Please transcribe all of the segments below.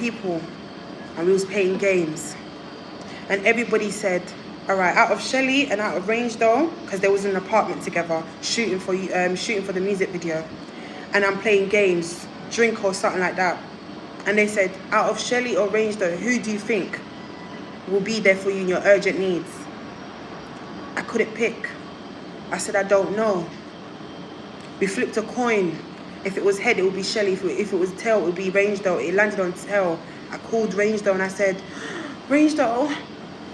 people and we was playing games. And everybody said, all right, out of Shelly and out of Reigndoll, because they was in an apartment together shooting for the music video, and I'm playing games, drink or something like that. And they said, out of Shelly or Reigndoll, who do you think will be there for you in your urgent needs? I couldn't pick. I said, I don't know. We flipped a coin. If it was head, it would be Shelly. If it was tail, it would be Reigndoll. It landed on tail. I called Reigndoll and I said, Reigndoll,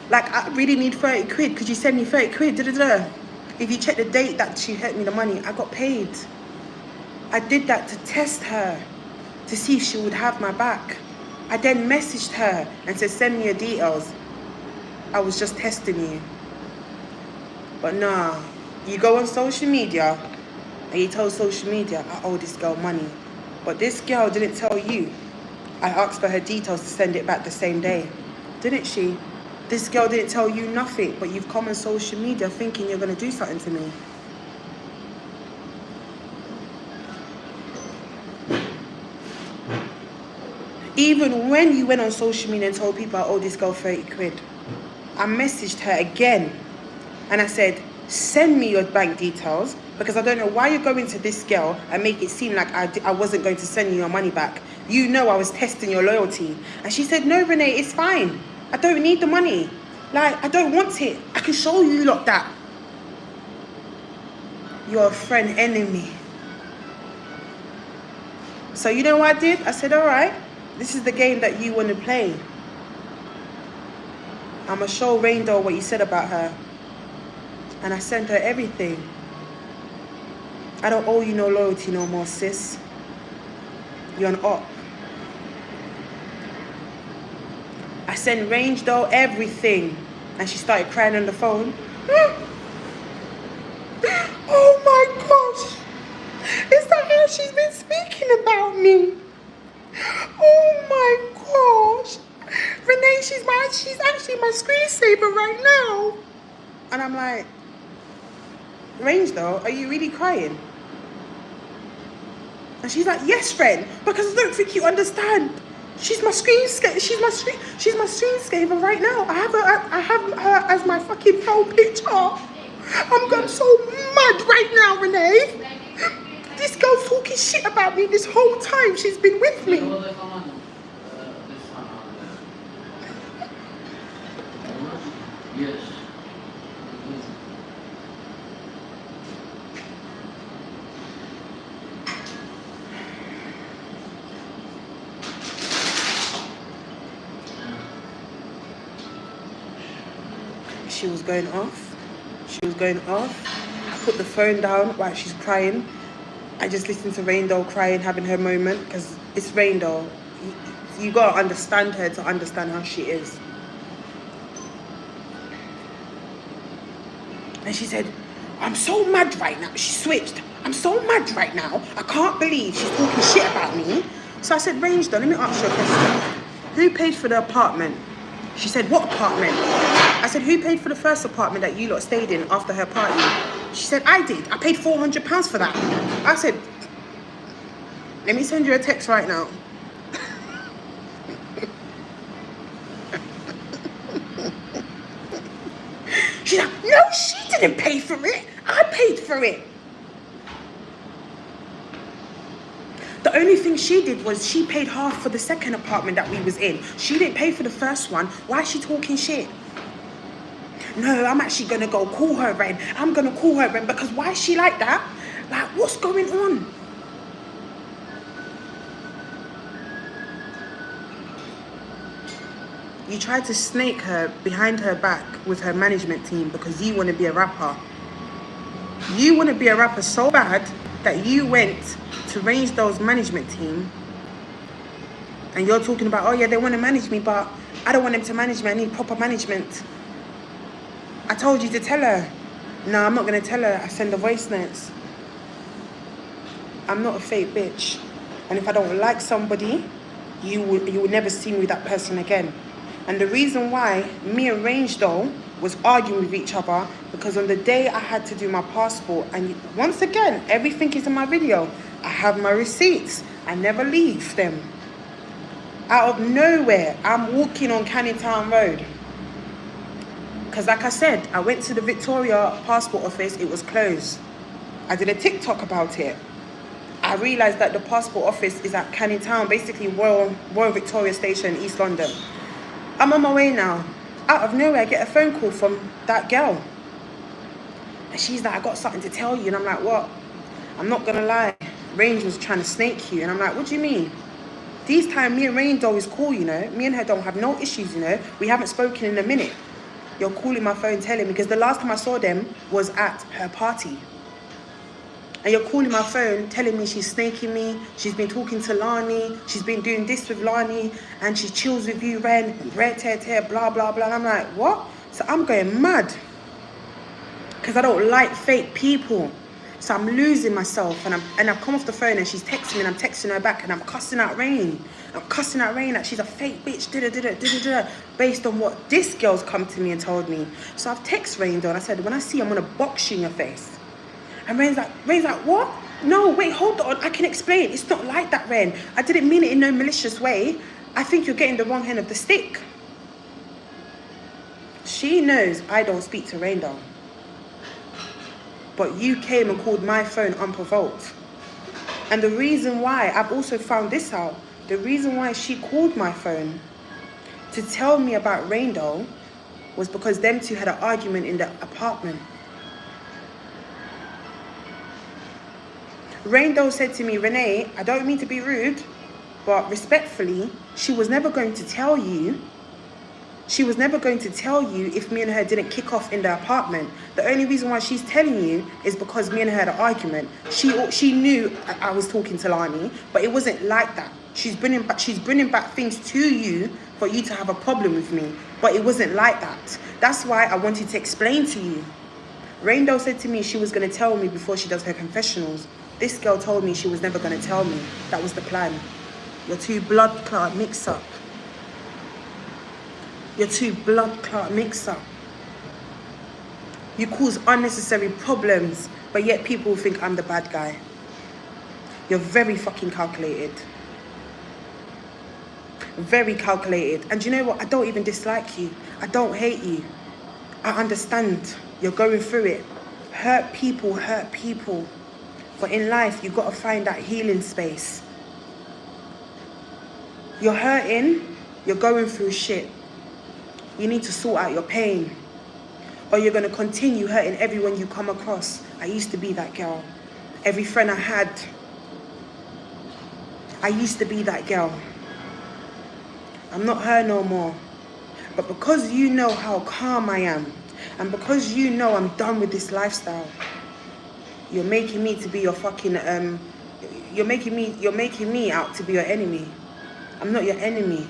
like, I really need 30 quid. Could you send me 30 quid? Da-da-da. If you check the date that she sent me the money, I got paid. I did that to test her, to see if she would have my back. I then messaged her and said, send me your details. I was just testing you. But nah, you go on social media and you tell social media, I owe this girl money. But this girl didn't tell you. I asked for her details to send it back the same day. Didn't she? This girl didn't tell you nothing, but you've come on social media thinking you're going to do something to me. Even when you went on social media and told people I owe this girl 30 quid, I messaged her again and I said, send me your bank details, because I don't know why you're going to this girl and make it seem like I wasn't going to send you your money back. You know I was testing your loyalty. And she said, no, Renee, it's fine. I don't need the money. Like, I don't want it. I can show you lot that. You're a friend enemy. So you know what I did? I said, all right, this is the game that you want to play. I'm going to show Reigndoll what you said about her. And I sent her everything. I don't owe you no loyalty no more, sis. You're an op. I sent Reigndoll everything. And she started crying on the phone. Oh my gosh. Is that how she's been speaking about me? Oh my gosh. Renee, she's actually my screensaver right now. And I'm like, Reigndoll, are you really crying? And she's like, yes, friend, because I don't think you understand. She's my screensaver. She's my screensaver right now. I have her as my fucking profile picture. I'm so mad right now, Renee. This girl's talking shit about me this whole time she's been with me. Yes. She was going off. She was going off. I put the phone down while she's crying. I just listened to Reigndoll crying, having her moment, because it's Reigndoll. You gotta understand her to understand how she is. And she said, I'm so mad right now. She switched. I'm so mad right now. I can't believe she's talking shit about me. So I said, Reigndoll, let me ask you a question. Who paid for the apartment? She said, what apartment? I said, who paid for the first apartment that you lot stayed in after her party? She said, I did. I paid £400 for that. I said, let me send you a text right now. She's like, no, she didn't pay for it. I paid for it. The only thing she did was she paid half for the second apartment that we was in. She didn't pay for the first one. Why is she talking shit? No, I'm actually going to go call her Ren. I'm going to call her Ren, because why is she like that? Like, what's going on? You tried to snake her behind her back with her management team because you want to be a rapper. You want to be a rapper so bad that you went to Reigndoll's management team and you're talking about, oh yeah, they want to manage me, but I don't want them to manage me. I need proper management. I told you to tell her. No, I'm not going to tell her. I send the voice notes. I'm not a fake bitch. And if I don't like somebody, you will never see me with that person again. And the reason why me and Reigndoll was arguing with each other, because on the day I had to do my passport, and once again, everything is in my video. I have my receipts. I never leave them. Out of nowhere, I'm walking on Canning Town Road. Because like I said, I went to the Victoria passport office, it was closed. I did a TikTok about it. I realised that the passport office is at Canning Town, basically Royal Victoria Station, East London. I'm on my way now. Out of nowhere, I get a phone call from that girl. And she's like, I got something to tell you. And I'm like, what? I'm not going to lie. Range was trying to snake you. And I'm like, what do you mean? These time, me and Reigndoll is cool, you know. Me and her don't have no issues, you know. We haven't spoken in a minute. You're calling my phone telling me, because the last time I saw them was at her party. And you're calling my phone telling me she's snaking me, she's been talking to Lani, she's been doing this with Lani, and she chills with you, Ren, blah, blah, blah. And I'm like, what? So I'm going mad. Because I don't like fake people. So I'm losing myself, and I've come off the phone and she's texting me and I'm texting her back and I'm cussing out Rain. I'm cussing out Rain that she's a fake bitch, based on what this girl's come to me and told me. So I've texted Reigndoll and I said, when I see you, I'm gonna box you in your face. And Rain's like, what? No, wait, hold on, I can explain. It's not like that, Rain. I didn't mean it in no malicious way. I think you're getting the wrong end of the stick. She knows I don't speak to Reigndoll. But you came and called my phone unprovoked. And the reason why, I've also found this out, the reason why she called my phone to tell me about Reigndoll was because them two had an argument in the apartment. Reigndoll said to me, Renee, I don't mean to be rude, but respectfully, she was never going to tell you. She was never going to tell you if me and her didn't kick off in the apartment. The only reason why she's telling you is because me and her had an argument. She knew I was talking to Lani, but it wasn't like that. She's bringing back things to you for you to have a problem with me, but it wasn't like that. That's why I wanted to explain to you. Reigndoll said to me she was going to tell me before she does her confessionals. This girl told me she was never going to tell me. That was the plan. Your two blood clot mix up. Your two blood clot mix up. You cause unnecessary problems, but yet people think I'm the bad guy. You're very fucking calculated. Very calculated. And you know what? I don't even dislike you. I don't hate you. I understand. You're going through it. Hurt people hurt people. But in life, you've got to find that healing space. You're hurting. You're going through shit. You need to sort out your pain, or you're going to continue hurting everyone you come across. I used to be that girl. Every friend I had, I used to be that girl. I'm not her no more. But because you know how calm I am, and because you know I'm done with this lifestyle, you're making me to be your fucking, you're making me out to be your enemy. I'm not your enemy.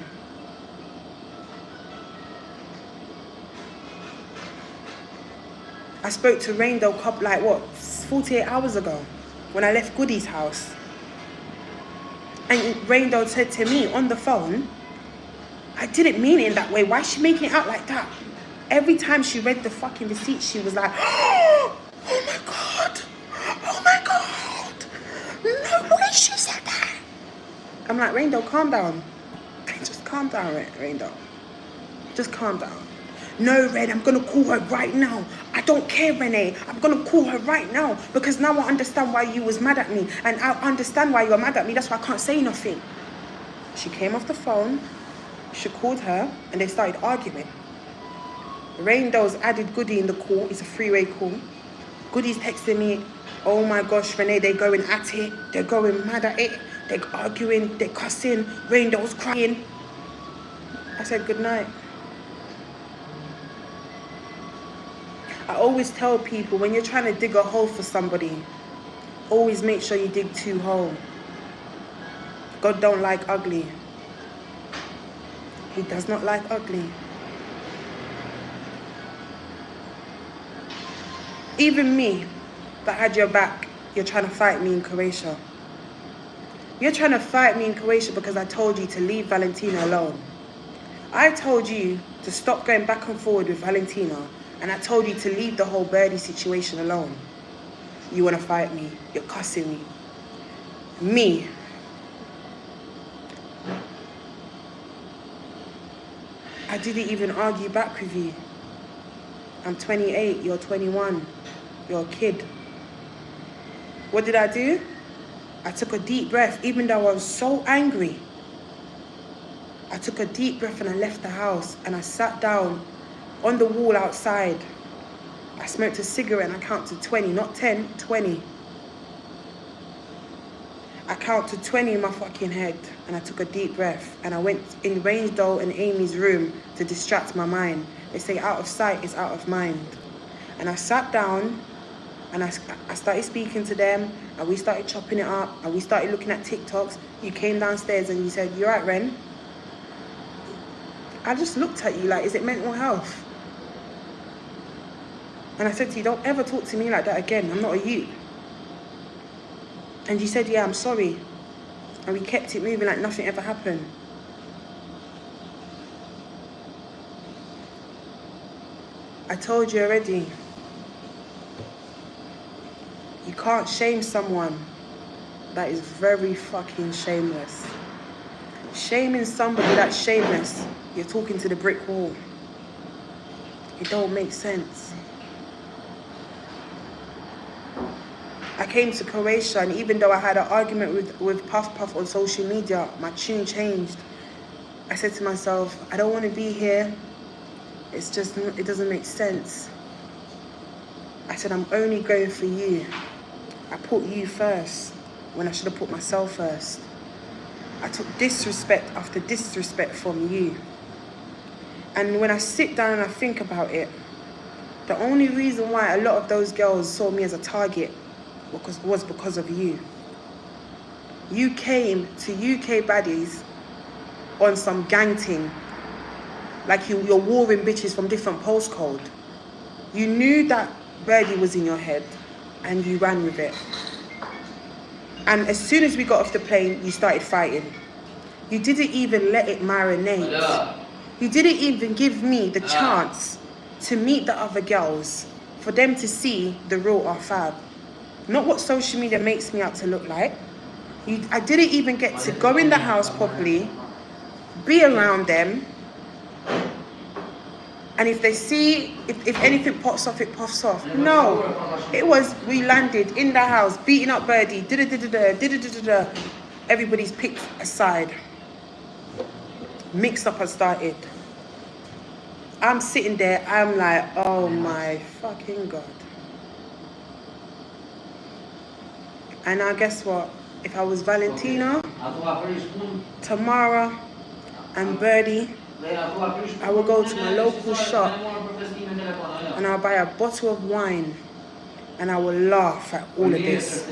I spoke to Reigndoll like what, 48 hours ago when I left Goody's house. And Reigndoll said to me on the phone, I didn't mean it in that way. Why is she making it out like that? Every time she read the fucking receipt, she was like, oh my God. Oh my God. No way she said that. I'm like, Reigndoll, calm down. Just calm down, Reigndoll. Just calm down. No, Ren, I'm going to call her right now. I don't care, Renee. I'm going to call her right now because now I understand why you was mad at me. And I understand why you're mad at me. That's why I can't say nothing. She came off the phone. She called her and they started arguing. Reigndoll's added Goody in the call. It's a three-way call. Goody's texting me, oh my gosh, Renee, they're going at it. They're going mad at it. They're arguing. They're cussing. Reigndoll's crying. I said, good night. I always tell people, when you're trying to dig a hole for somebody, always make sure you dig 2 holes. God don't like ugly. He does not like ugly. Even me, that had your back, you're trying to fight me in Croatia. You're trying to fight me in Croatia because I told you to leave Valentina alone. I told you to stop going back and forward with Valentina. And I told you to leave the whole birdie situation alone. You want to fight me. You're cussing me. Me. I didn't even argue back with you. I'm 28, you're 21. You're a kid. What did I do? I took a deep breath, even though I was so angry. I took a deep breath and I left the house and I sat down on the wall outside. I smoked a cigarette and I counted 20, not 10, 20. I counted 20 in my fucking head and I took a deep breath and I went in Reigndoll and Amy's room to distract my mind. They say out of sight is out of mind. And I sat down and I started speaking to them and we started chopping it up and we started looking at TikToks. You came downstairs and you said, "You right, Ren?" I just looked at you like, is it mental health? And I said to you, don't ever talk to me like that again. I'm not a you. And you said, yeah, I'm sorry. And we kept it moving like nothing ever happened. I told you already. You can't shame someone that is very fucking shameless. Shaming somebody that's shameless, you're talking to the brick wall. It don't make sense. I came to Croatia and even though I had an argument with Puff on social media, my tune changed. I said to myself, I don't want to be here. It's just, it doesn't make sense. I said, I'm only going for you. I put you first when I should have put myself first. I took disrespect after disrespect from you. And when I sit down and I think about it, the only reason why a lot of those girls saw me as a target was because of you. You came to AntiBadderz on some gang thing, like you're warring bitches from different postcode. You knew that Birdie was in your head and you ran with it. And as soon as we got off the plane, you started fighting. You didn't even let it marinate. You didn't even give me the chance to meet the other girls for them to see the real RFab. Not what social media makes me out to look like. I didn't even get to go in the house properly, be around them, and if they see, if anything pops off, it pops off. No, it was, we landed in the house, beating up Birdie, da-da-da-da-da, everybody's picked a side. Mixed up and started. I'm sitting there, I'm like, oh my fucking God. And now guess what? If I was Valentina, Tamara, and Birdie, I will go to my local shop and I'll buy a bottle of wine and I will laugh at all of this.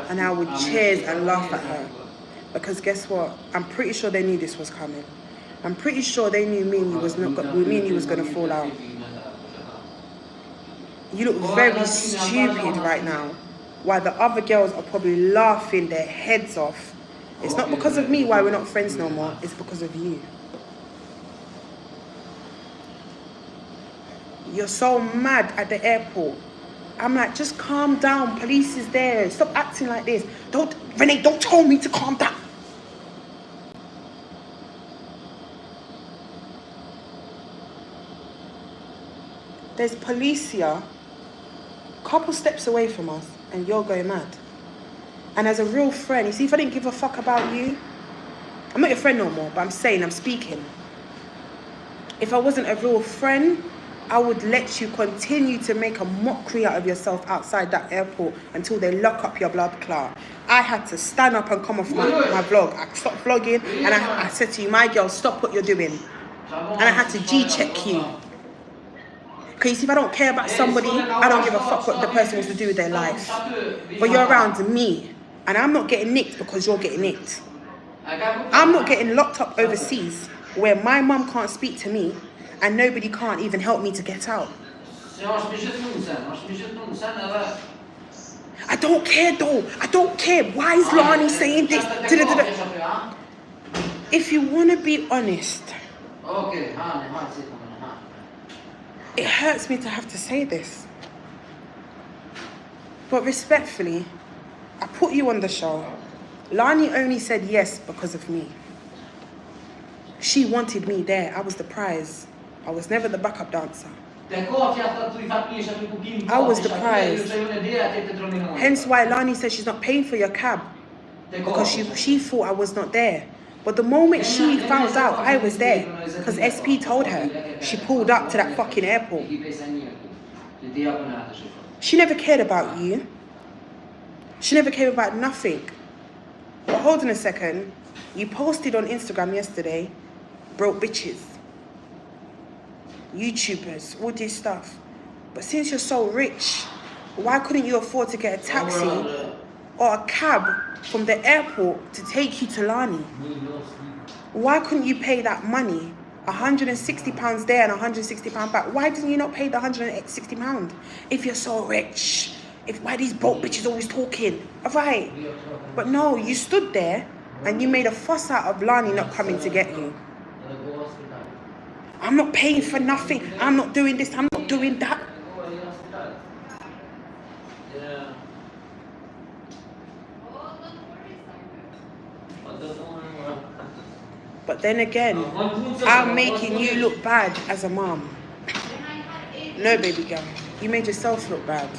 And I would cheers and laugh at her. Because guess what? I'm pretty sure they knew this was coming. I'm pretty sure they knew me and you was going to fall out. You look very stupid right now. While the other girls are probably laughing their heads off. It's not because of me why we're not friends no more. It's because of you. You're so mad at the airport. I'm like, just calm down. Police is there. Stop acting like this. Renee, don't tell me to calm down. There's police here, a couple steps away from us, and you're going mad. And as a real friend, you see, if I didn't give a fuck about you, I'm not your friend no more, but I'm saying, I'm speaking. If I wasn't a real friend, I would let you continue to make a mockery out of yourself outside that airport until they lock up your blood clot. I had to stand up and come off my vlog. I stopped vlogging and I said to you, my girl, stop what you're doing. And I had to G-check you. Because if I don't care about somebody, I don't give a fuck what the person wants to do with their life. But you're around me, and I'm not getting nicked because you're getting nicked. I'm not getting locked up overseas where my mum can't speak to me and nobody can't even help me to get out. I don't care though. I don't care. Why is Lani saying this? If you want to be honest, it hurts me to have to say this. But respectfully, I put you on the show. Lani only said yes because of me. She wanted me there. I was the prize. I was never the backup dancer. I was the prize. Hence why Lani said she's not paying for your cab. Because she thought I was not there. But the moment she found out I was there, because SP told her, she pulled up to that fucking airport. She never cared about you. She never cared about nothing. But hold on a second. You posted on Instagram yesterday, broke bitches, YouTubers, all this stuff. But since you're so rich, why couldn't you afford to get a taxi or a cab from the airport to take you to Lani? Why couldn't you pay that money? £160 there and £160 back. Why didn't you not pay the £160 if you're so rich? Why these broke bitches always talking? Alright. But no, you stood there and you made a fuss out of Lani not coming to get you. I'm not paying for nothing. I'm not doing this. I'm not doing that. But then again, I'm making you look bad as a mom. No, baby girl. You made yourself look bad.